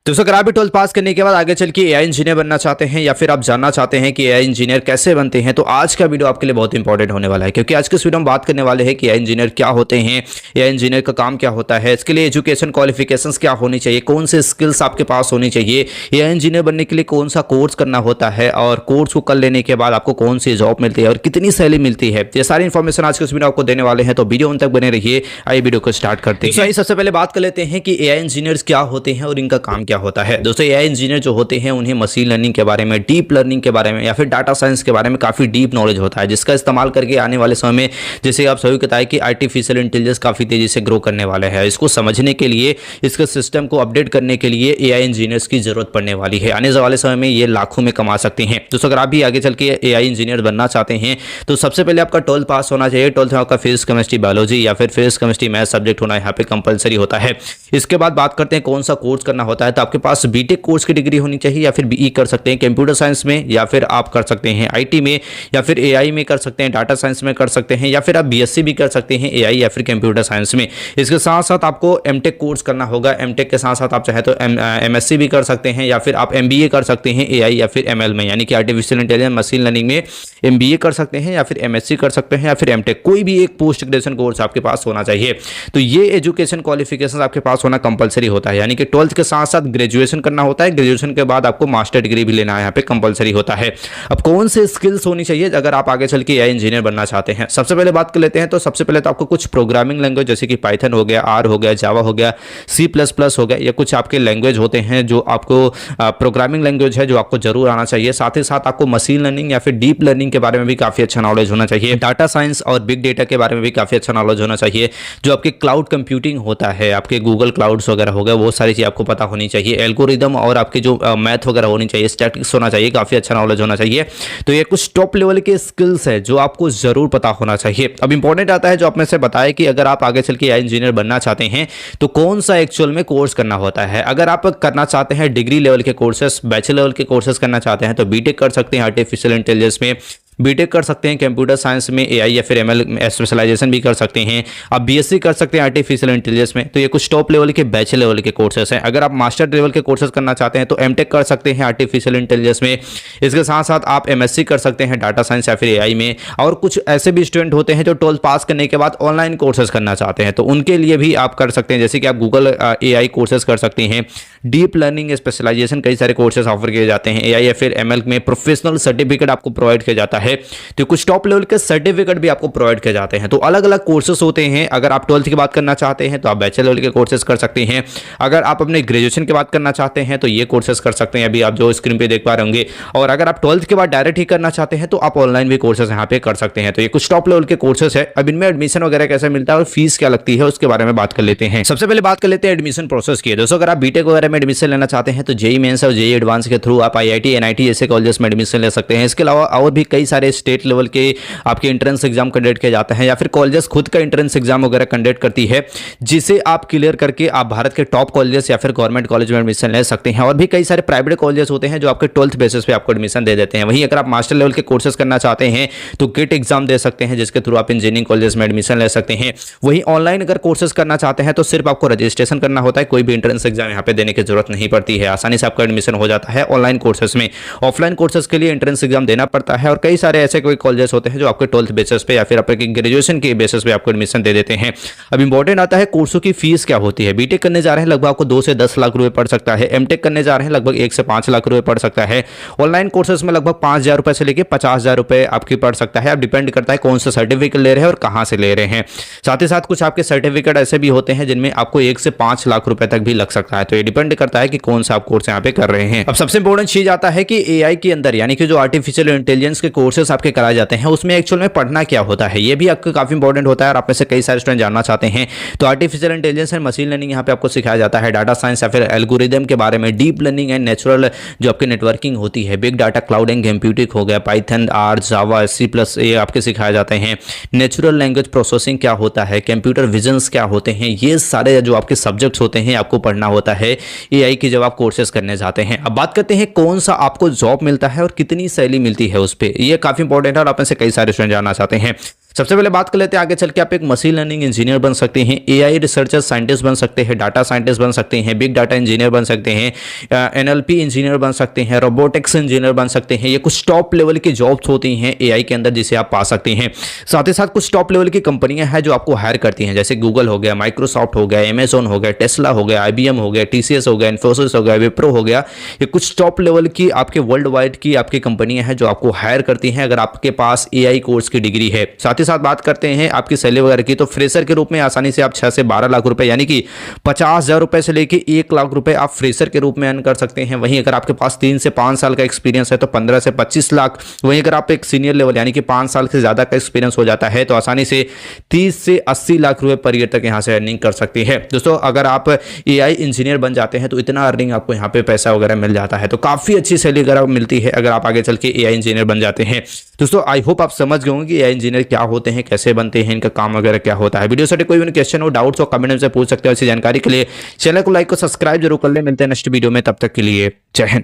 दोस्तों अगर आप भी 12th पास करने के बाद आगे चल के एआई इंजीनियर बनना चाहते हैं या फिर आप जानना चाहते हैं कि एआई इंजीनियर कैसे बनते हैं तो आज का वीडियो आपके लिए बहुत इंपॉर्टेंट होने वाला है, क्योंकि आज के इस वीडियो में बात करने वाले हैं कि एआई इंजीनियर क्या होते हैं, एआई इंजीनियर का काम क्या होता है, इसके लिए एजुकेशन क्वालिफिकेशंस क्या होनी चाहिए, कौन से स्किल्स आपके पास होनी चाहिए, एआई इंजीनियर बनने के लिए कौन सा कोर्स करना होता है और कोर्स को कर लेने के बाद आपको कौन सी जॉब मिलती है और कितनी सैलरी मिलती है। ये सारी इन्फॉर्मेशन आज के इस वीडियो आपको देने वाले हैं, तो वीडियो उन तक बने रहिए। आइए वीडियो को स्टार्ट करते हैं। सबसे पहले बात कर लेते हैं कि एआई इंजीनियर्स क्या होते हैं और इनका काम क्या होता है। दोस्तों एआई इंजीनियर जो होते हैं उन्हें मशीन लर्निंग के बारे में, डीप लर्निंग के बारे में या फिर डाटा साइंस के बारे में काफी डीप नॉलेज होता है, जिसका इस्तेमाल करके आने वाले समय में जैसे आप सभी को पता है कि आर्टिफिशियल इंटेलिजेंस काफी तेजी से ग्रो करने वाले हैं। इसको समझने के लिए, इसके सिस्टम को अपडेट करने के लिए एआई इंजीनियर्स की जरूरत पड़ने वाली है। आने वाले समय में ये लाखों में कमा सकते हैं। दोस्तों अगर आप भी आगे चल के एआई इंजीनियर बनना चाहते हैं तो सबसे पहले आपका 12th पास होना चाहिए। 12th में आपका फिजिक्स, केमिस्ट्री, बायोलॉजी या फिर फिजिक्स, केमिस्ट्री, मैथ सब्जेक्ट होना यहाँ पे कंपलसरी होता है। इसके बाद बात करते हैं कौन सा कोर्स करना होता है, तो आपके पास बीटेक कोर्स की डिग्री होनी चाहिए या फिर बीई कर सकते हैं कंप्यूटर साइंस में, या फिर आप कर सकते हैं आईटी में, या फिर एआई में कर सकते हैं, डाटा साइंस में कर सकते हैं, या फिर आप बीएससी भी कर सकते हैं एआई या फिर कंप्यूटर साइंस में। इसके साथ साथ आपको एमटेक कोर्स करना होगा। एमटेक के साथ साथ आप चाहे तो एमएससी भी कर सकते हैं या फिर आप एमबीए कर सकते हैं एआई या फिर एमएल में, यानी कि आर्टिफिशियल इंटेलिजेंस मशीन लर्निंग में एमबीए कर सकते हैं या फिर एमएससी कर सकते हैं या फिर एमटेक, कोई भी एक पोस्ट ग्रेजुएशन कोर्स आपके पास होना चाहिए। तो ये एजुकेशन क्वालिफिकेशन आपके पास होना कंपलसरी होता है, यानी कि 12th के साथ साथ ग्रेजुएशन करना होता है। ग्रेजुएशन के बाद आपको मास्टर डिग्री भी लेना यहाँ पे कंपलसरी होता है। अब कौन से स्किल्स होनी चाहिए अगर आप आगे चल के एआई इंजीनियर बनना चाहते हैं, सबसे पहले बात कर लेते हैं। तो सबसे पहले तो आपको कुछ प्रोग्रामिंग लैंग्वेज जैसे कि पाइथन हो गया, आर हो गया, जावा हो गया, C++ हो गया, ये कुछ आपके लैंग्वेज होते हैं जो आपको प्रोग्रामिंग लैंग्वेज है जो आपको जरूर आना चाहिए। साथ ही साथ आपको मशीन लर्निंग या फिर डीप लर्निंग के बारे में भी काफी अच्छा नॉलेज होना चाहिए। डाटा साइंस और बिग डेटा के बारे में भी काफी अच्छा नॉलेज होना चाहिए। जो आपके क्लाउड कंप्यूटिंग होता है, आपके गूगल क्लाउड्स वगैरह हो गया, वो सारी चीज आपको पता होनी चाहिए। एल्गोरिदम और आपके जो मैथ वगैरह होनी चाहिए, स्टैटिस्टिक्स होना चाहिए, काफी अच्छा नॉलेज होना चाहिए। तो ये कुछ टॉप लेवल के स्किल्स है जो आपको जरूर पता होना चाहिए। अब इंपॉर्टेंट आता है जो आपने से बताया कि अगर आप आगे चल के एआई इंजीनियर बनना चाहते हैं तो कौन सा एक्चुअल में कोर्स करना होता है। अगर आप करना चाहते हैं डिग्री लेवल के कोर्सेस, बैचलर लेवल के कोर्सेस करना चाहते हैं तो बीटेक कर सकते हैं आर्टिफिशियल इंटेलिजेंस में, बीटेक कर सकते हैं कंप्यूटर साइंस में, एआई या फिर एमएल स्पेशलाइजेशन भी कर सकते हैं, आप बीएससी कर सकते हैं आर्टिफिशियल इंटेलिजेंस में। तो ये कुछ टॉप लेवल के बैचलर लेवल के कोर्सेस हैं। अगर आप मास्टर लेवल के कोर्सेज करना चाहते हैं तो एमटेक कर सकते हैं आर्टिफिशियल इंटेलिजेंस में। इसके साथ साथ आप एमएससी कर सकते हैं डाटा साइंस या फिर एआई में। और कुछ ऐसे भी स्टूडेंट होते हैं जो 12th पास करने के बाद ऑनलाइन कोर्सेज करना चाहते हैं, तो उनके लिए भी आप कर सकते हैं, जैसे कि आप गूगल एआई कोर्सेज कर सकते हैं, डीप लर्निंग स्पेशलाइजेशन कई सारे कोर्सेज ऑफर किए जाते हैं, एआई या फिर एमएल में प्रोफेशनल सर्टिफिकेट आपको प्रोवाइड किया जाता है। तो कुछ टॉप लेवल के सर्टिफिकेट भी आपको प्रोवाइड किए जाते हैं। तो अलग अलग कोर्सेज होते हैं। अगर आप 12th की बात करना चाहते हैं तो आप बैचलर लेवल के कोर्सेज कर सकते हैं। अगर आप अपने ग्रेजुएशन की बात करना चाहते हैं तो ये कोर्सेज कर सकते हैं, अभी आप जो स्क्रीन पे देख पा रहे होंगे। और अगर आप 12th के बाद डायरेक्ट ही करना चाहते हैं तो आप ऑनलाइन भी कोर्सेज यहाँ पे कर सकते हैं। तो ये कुछ टॉप लेवल के कोर्सेज है। अब इनमें एडमिशन वगैरह कैसे मिलता है और फीस क्या लगती है उसके बारे में बात कर लेते हैं। सबसे पहले बात कर लेते हैं एडमिशन प्रोसेस की। दोस्तों अगर आप बीटेक वगैरह में एडमिशन लेना चाहते हैं तो जेईई मेंस और जेईई एडवांस के थ्रू आप आईआईटी, एनआईटी जैसे कॉलेजेस में एडमिशन ले सकते हैं। इसके अलावा और भी कई सारे स्टेट लेवल के आपके एंट्रेंस एग्जाम कंडक्ट किया जाता है या फिर कॉलेजेस खुद का एंट्रेंस एग्जाम वगैरह कंडक्ट करती है, जिसे आप क्लियर करके आप भारत के टॉप कॉलेजेस या फिर गवर्नमेंट कॉलेज में एडमिशन ले सकते हैं। और भी कई सारे प्राइवेट कॉलेजेस होते हैं जो आपके 12th बेसिस पे आपको एडमिशन दे देते हैं। वहीं अगर आप मास्टर लेवल के कोर्सेज करना चाहते हैं तो गेट एग्जाम दे सकते हैं, जिसके थ्रू आप इंजीनियरिंग कॉलेज में एडमिशन ले सकते हैं। वहीं ऑनलाइन अगर कोर्सेज करना चाहते हैं तो सिर्फ आपको रजिस्ट्रेशन करना होता है, कोई भी एंट्रेंस एग्जाम यहाँ पे देने की जरूरत नहीं पड़ती है। आसानी से आपका एडमिशन हो जाता है ऑनलाइन कोर्सेज में। ऑफलाइन कोर्सेज के लिए एंट्रेंस एग्जाम देना पड़ता है और कई सारे ऐसे कोई कॉलेजेस होते हैं जो आपके 12th बेसिस पे या फिर आपके ग्रेजुएशन के बेसिस पे आपको एडमिशन दे देते हैं। अब इंपॉर्टेंट आता है कोर्सों की फीस क्या होती है। बीटेक करने जा रहे हैं लगभग आपको 2 से 10 लाख रुपए पड़ सकता है। एमटेक करने जा रहे हैं लगभग 1 से 5 लाख रुपए पड़ सकता है। ऑनलाइन कोर्सेज में लगभग 5,000 रुपए से लेकर 50,000 रुपए आपकी पड़ सकता है। अब डिपेंड करता है कौन सा सर्टिफिकेट ले रहे हैं और कहां से ले रहे हैं। साथ ही साथ कुछ आपके सर्टिफिकेट ऐसे भी होते हैं जिनमें आपको 1 से 5 लाख रुपए तक भी लग सकता है। तो ये डिपेंड करता है कि कौन सा आप कोर्स यहाँ पे कर रहे हैं। अब सबसे इंपॉर्टेंट चीज आता है कि एआई के अंदर, यानी कि जो आर्टिफिशियल इंटेलिजेंस के कोर्सेज आपके कराए जाते हैं उसमें एक्चुअल में पढ़ना क्या होता है, ये भी आपको काफी इंपॉर्टेंट होता है। और आप में से कई सारे स्टूडेंट जानना चाहते हैं तो artificial intelligence and machine learning यहाँ पे आपको सिखाया जाता है। डाटा साइंस या फिर एल्गोरिदम के बारे में, डीप लर्निंग एंड नेचुरल जो आपकी नेटवर्किंग होती है, big data, cloud and computing हो गया, पाइथन, आर, जावा, C++ ये आपके सिखाए जाते हैं। नेचुरल लैंग्वेज प्रोसेसिंग क्या होता है, कंप्यूटर विजन्स क्या होते हैं, ये सारे जो आपके सब्जेक्ट्स होते हैं आपको पढ़ना होता है एआई की जब आप कोर्सेज करने जाते हैं। अब बात करते हैं कौन सा आपको जॉब मिलता है और कितनी सैलरी मिलती है उस पर, ये काफी इंपॉर्टेंट है और आप में से कई सारे स्टूडेंट जानना चाहते हैं। सबसे पहले बात कर लेते हैं, आगे चल के आप एक मशीन लर्निंग इंजीनियर बन सकते हैं, एआई रिसर्चर साइंटिस्ट बन सकते हैं, डाटा साइंटिस्ट बन सकते हैं, बिग डाटा इंजीनियर बन सकते हैं, एनएलपी इंजीनियर बन सकते हैं, रोबोटिक्स इंजीनियर बन सकते हैं। ये कुछ टॉप लेवल की जॉब्स होती हैं एआई के अंदर जिसे आप पा सकते हैं। साथ ही साथ कुछ टॉप लेवल की कंपनियां हैं जो आपको हायर करती हैं, जैसे गूगल हो गया, माइक्रोसॉफ्ट हो गया, अमेजोन हो गया, टेस्ला हो गया, आईबीएम हो गया, टीसीएस हो गया, इन्फोसिस हो गया, विप्रो हो गया। ये कुछ टॉप लेवल की आपके वर्ल्ड वाइड की आपकी कंपनियां हैं जो आपको हायर करती हैं अगर आपके पास एआई कोर्स की डिग्री है। साथ ही साथ बात करते हैं आपकी सैलरी वगैरह की, तो फ्रेशर के रूप में आसानी से आप 6 से 12 लाख रुपए यानी कि 50,000 रुपए से लेके 1 लाख रुपए आप फ्रेशर के रूप में अर्न कर सकते हैं। वहीं अगर आपके पास 3 से 5 साल का एक्सपीरियंस है तो 15 से 25 लाख। वहीं अगर आप एक सीनियर लेवल यानी कि 5 साल से ज़्यादा का एक्सपीरियंस हो जाता है तो आसानी से 30 से 80 लाख रुपए पर ईयर तक यहाँ से अर्निंग कर सकती है। दोस्तों अगर आप एआई इंजीनियर बन जाते हैं तो इतना अर्निंग आपको यहाँ पे पैसा वगैरह मिल जाता है, तो काफ़ी अच्छी सैलरी वगैरह मिलती है अगर आप आगे चल के एआई इंजीनियर बन जाते हैं। दोस्तों आई होप आप समझ गए होंगे कि एआई इंजीनियर क्या होते हैं, कैसे बनते हैं, इनका काम वगैरह क्या होता है। वीडियो से कोई भी क्वेश्चन हो, डाउट्स हो, कमेंट में से पूछ सकते हो। ऐसी जानकारी के लिए चैनल को लाइक और सब्सक्राइब जरूर कर ले। मिलते हैं नेक्स्ट वीडियो में, तब तक के लिए जय हिंद।